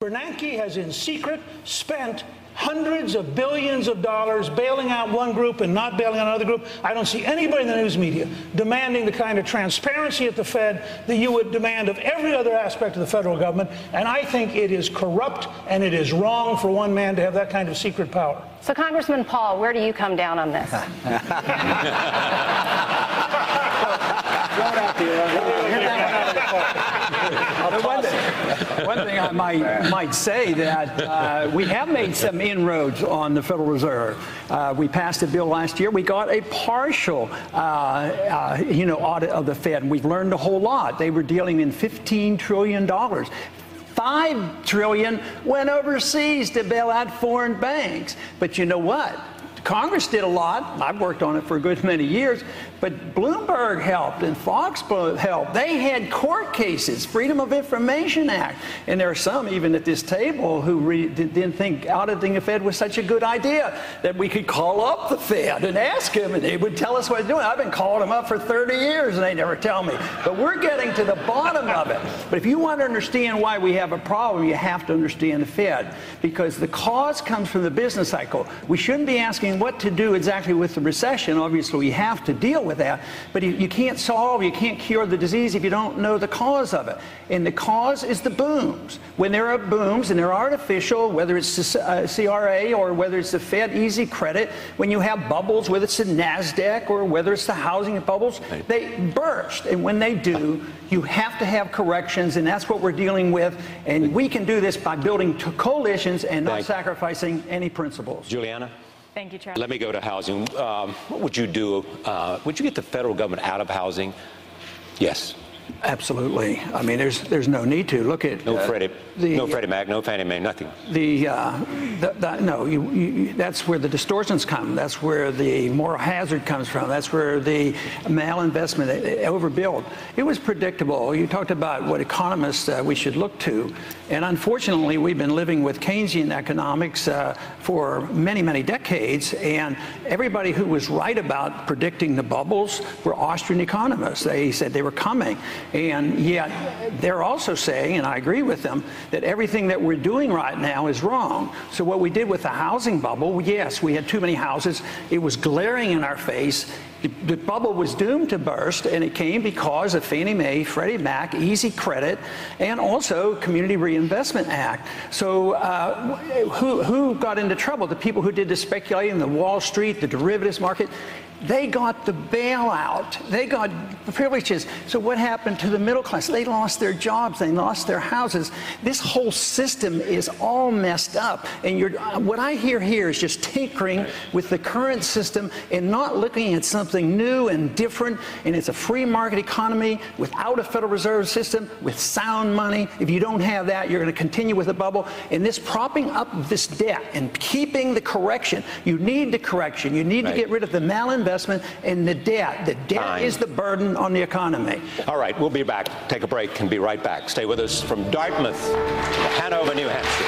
Bernanke has in secret spent hundreds of billions of dollars bailing out one group and not bailing out another group. I don't see anybody in the news media demanding the kind of transparency at the Fed that you would demand of every other aspect of the federal government. And I think it is corrupt and it is wrong for one man to have that kind of secret power. So, Congressman Paul, where do you come down on this? One thing I might say that we have made some inroads on the Federal Reserve. We passed a bill last year. We got a partial, audit of the Fed, and we've learned a whole lot. They were dealing in $15 trillion. $5 trillion went overseas to bail out foreign banks. But you know what? Congress did a lot. I've worked on it for a good many years. But Bloomberg helped and Fox helped. They had court cases, Freedom of Information Act. And there are some, even at this table, who didn't think auditing the Fed was such a good idea, that we could call up the Fed and ask them, and they would tell us what they're doing. I've been calling them up for 30 years, and they never tell me. But we're getting to the bottom of it. But if you want to understand why we have a problem, you have to understand the Fed, because the cause comes from the business cycle. We shouldn't be asking what to do exactly with the recession. Obviously, we have to deal with that, but you can't cure the disease if you don't know the cause of it. And the cause is the booms. When there are booms, and they're artificial, whether it's the CRA or whether it's the Fed easy credit, when you have bubbles, whether it's the NASDAQ or whether it's the housing bubbles, they burst. And when they do, you have to have corrections, and that's what we're dealing with. And we can do this by building coalitions and not sacrificing any principles. Juliana? Thank you, Charlie. Let me go to housing. What would you do? Would you get the federal government out of housing? Yes. Absolutely. I mean, there's no need to. Look at no Freddie Mac, no Fannie Mae, nothing. That's where the distortions come. That's where the moral hazard comes from. That's where the malinvestment, overbuild. It was predictable. You talked about what economists we should look to, and unfortunately, we've been living with Keynesian economics for many, many decades. And everybody who was right about predicting the bubbles were Austrian economists. They said they were coming. And yet they're also saying, and I agree with them, that everything that we're doing right now is wrong. So what we did with the housing bubble, yes, we had too many houses. It was glaring in our face. The bubble was doomed to burst, and it came because of Fannie Mae, Freddie Mac, easy credit, and also Community Reinvestment Act. So who got into trouble? The people who did the speculating, the Wall Street, the derivatives market. They got the bailout. They got privileges. So what happened to the middle class? They lost their jobs. They lost their houses. This whole system is all messed up. And what I hear here is just tinkering with the current system and not looking at something new and different. And it's a free market economy without a Federal Reserve System, with sound money. If you don't have that, you're going to continue with the bubble. And this propping up this debt and keeping the correction. You need the correction. You need to get rid of the malinvestment and the debt. The debt is the burden on the economy. All right, we'll be back. Take a break and be right back. Stay with us from Dartmouth to Hanover, New Hampshire.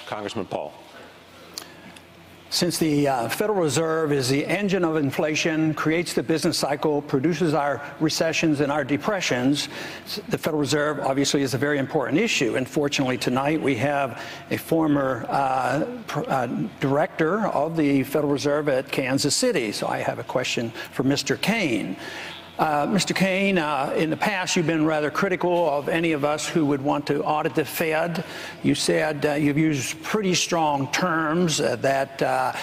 Congressman Paul. Since the Federal Reserve is the engine of inflation, creates the business cycle, produces our recessions and our depressions, the Federal Reserve obviously is a very important issue. And fortunately tonight we have a former director of the Federal Reserve at Kansas City. So I have a question for Mr. Kaine. Mr. Kaine, in the past, you've been rather critical of any of us who would want to audit the Fed. You said you've used pretty strong terms that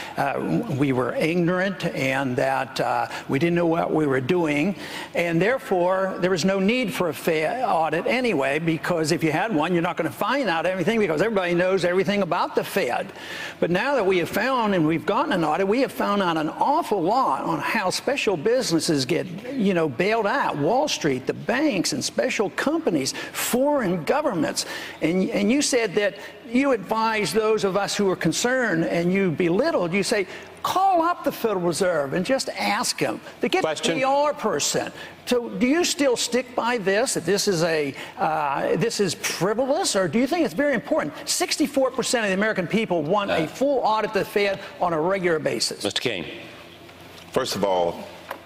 we were ignorant and that we didn't know what we were doing. And therefore, there was no need for a Fed audit anyway, because if you had one, you're not going to find out everything because everybody knows everything about the Fed. But now that we have found and we've gotten an audit, we have found out an awful lot on how special businesses get, bailed out. Wall Street, the banks and special companies, foreign governments. And you said that you advised those of us who were concerned and you belittled. You say, call up the Federal Reserve and just ask them to get the PR person. So do you still stick by this, that this is this is frivolous, or do you think it's very important? 64% of the American people want a full audit of the Fed on a regular basis. Mr. Kaine. First of all,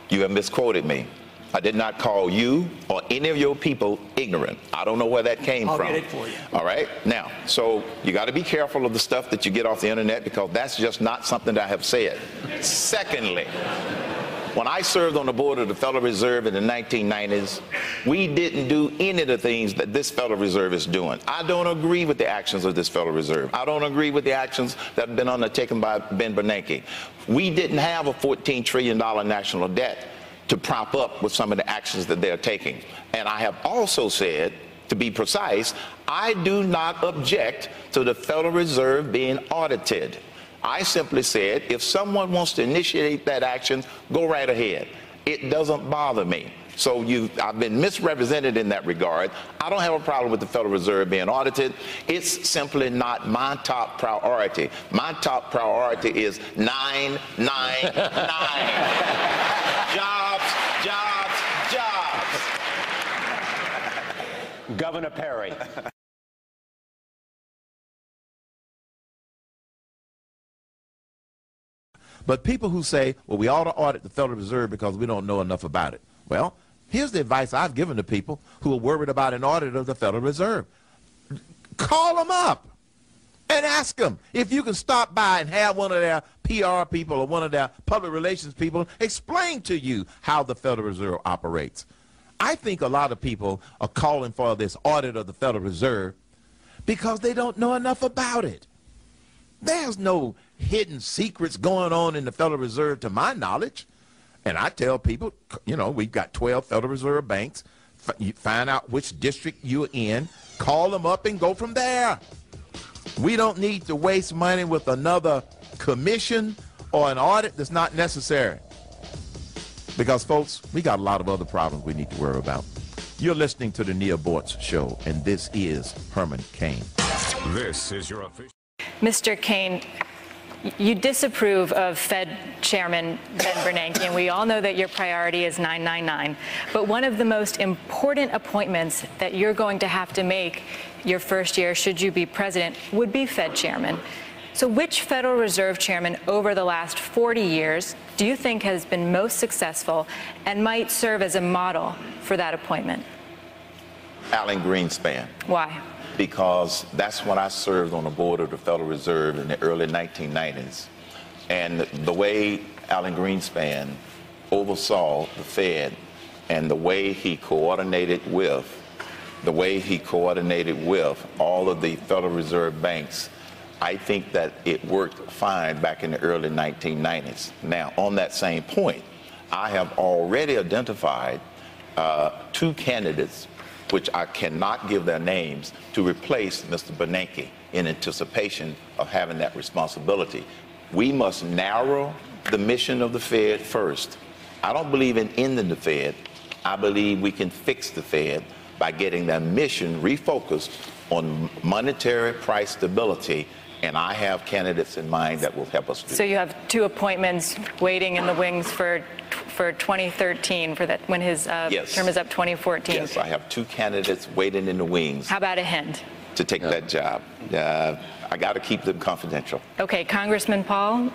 you have misquoted me. I did not call you or any of your people ignorant. I don't know where that came from. I'll get it for you. All right? Now, so you got to be careful of the stuff that you get off the internet, because that's just not something that I have said. Secondly, when I served on the board of the Federal Reserve in the 1990s, we didn't do any of the things that this Federal Reserve is doing. I don't agree with the actions of this Federal Reserve. I don't agree with the actions that have been undertaken by Ben Bernanke. We didn't have a $14 trillion national debt to prop up with some of the actions that they're taking. And I have also said, to be precise, I do not object to the Federal Reserve being audited. I simply said, if someone wants to initiate that action, go right ahead. It doesn't bother me. So I've been misrepresented in that regard. I don't have a problem with the Federal Reserve being audited. It's simply not my top priority. My top priority is 999. Jobs, jobs, jobs. Governor Perry. But people who say, well, we ought to audit the Federal Reserve because we don't know enough about it. Well, here's the advice I've given to people who are worried about an audit of the Federal Reserve. Call them up and ask them if you can stop by and have one of their PR people or one of their public relations people explain to you how the Federal Reserve operates. I think a lot of people are calling for this audit of the Federal Reserve because they don't know enough about it. There's no hidden secrets going on in the Federal Reserve to my knowledge. And I tell people, you know, we've got 12 Federal Reserve banks. You find out which district you're in, call them up and go from there. We don't need to waste money with another commission or an audit that's not necessary. Because, folks, we got a lot of other problems we need to worry about. You're listening to the Neil Boortz Show, and this is Herman Cain. This is your official. Mr. Cain, you disapprove of Fed Chairman Ben Bernanke, and we all know that your priority is 999. But one of the most important appointments that you're going to have to make your first year, should you be president, would be Fed Chairman. So which Federal Reserve chairman over the last 40 years do you think has been most successful and might serve as a model for that appointment? Alan Greenspan. Why? Because that's when I served on the board of the Federal Reserve in the early 1990s. And the way Alan Greenspan oversaw the Fed and the way he coordinated with all of the Federal Reserve banks, I think that it worked fine back in the early 1990s. Now, on that same point, I have already identified two candidates, which I cannot give their names, to replace Mr. Bernanke in anticipation of having that responsibility. We must narrow the mission of the Fed first. I don't believe in ending the Fed. I believe we can fix the Fed by getting their mission refocused on monetary price stability, and I have candidates in mind that will help us do that. So you have two appointments waiting in the wings for 2013, for that when his term is up 2014. Yes, I have two candidates waiting in the wings. How about a hint? To take that job. I got to keep them confidential. Okay, Congressman Paul.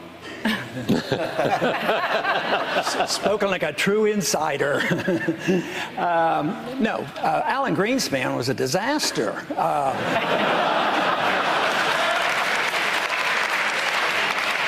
Spoken like a true insider. No, Alan Greenspan was a disaster.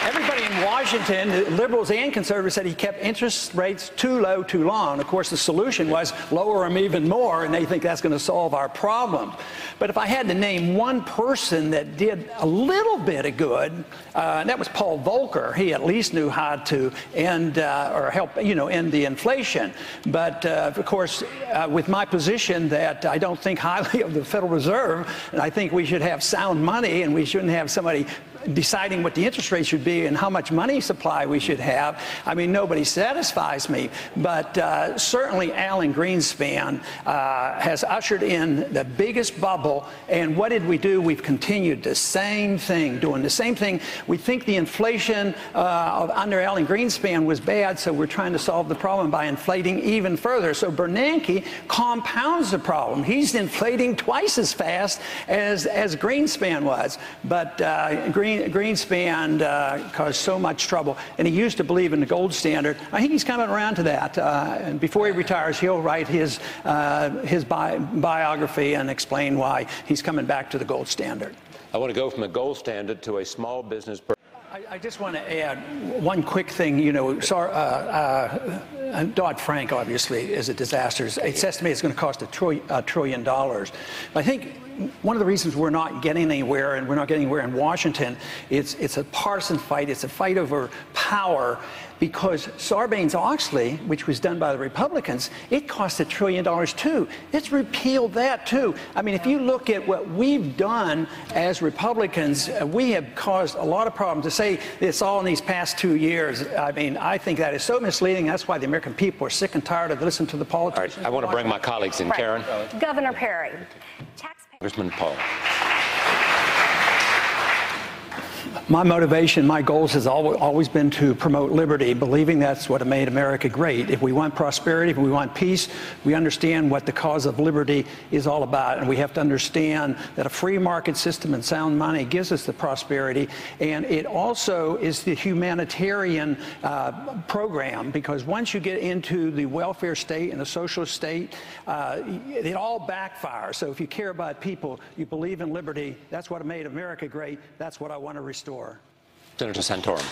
Everybody in Washington, liberals and conservatives, said he kept interest rates too low too long. Of course, the solution was lower them even more, and they think that's going to solve our problem. But if I had to name one person that did a little bit of good, that was Paul Volcker. He at least knew how to end or help, end the inflation. But of course, with my position that I don't think highly of the Federal Reserve, and I think we should have sound money, and we shouldn't have somebody deciding what the interest rate should be and how much money supply we should have. I mean, nobody satisfies me. But certainly Alan Greenspan has ushered in the biggest bubble. And what did we do? We've continued the same thing, doing the same thing. We think the inflation under Alan Greenspan was bad, so we're trying to solve the problem by inflating even further. So Bernanke compounds the problem. He's inflating twice as fast as Greenspan was. But Greenspan Greenspan caused so much trouble, and he used to believe in the gold standard. I think he's coming around to that. And before he retires, he'll write his biography and explain why he's coming back to the gold standard. I want to go from a gold standard to a small business. I just want to add one quick thing. You know, Dodd-Frank obviously is a disaster. It's estimated it's going to cost $1 trillion. But I think one of the reasons we're not getting anywhere, and we're not getting anywhere in Washington, it's a partisan fight. It's a fight over power. Because Sarbanes-Oxley, which was done by the Republicans, it cost $1 trillion too. It's repealed that too. I mean, if you look at what we've done as Republicans, we have caused a lot of problems. To say it's all in these past 2 years, I mean, I think that is so misleading. That's why the American people are sick and tired of listening to the politicians. All right, I want to bring my colleagues in. Right. Karen. Governor Perry. Congressman Paul. My motivation, my goals has always been to promote liberty, believing that's what made America great. If we want prosperity, if we want peace, we understand what the cause of liberty is all about. And we have to understand that a free market system and sound money gives us the prosperity. And it also is the humanitarian program, because once you get into the welfare state and the socialist state, it all backfires. So if you care about people, you believe in liberty, that's what made America great, that's what I want to restore. Senator Santorum.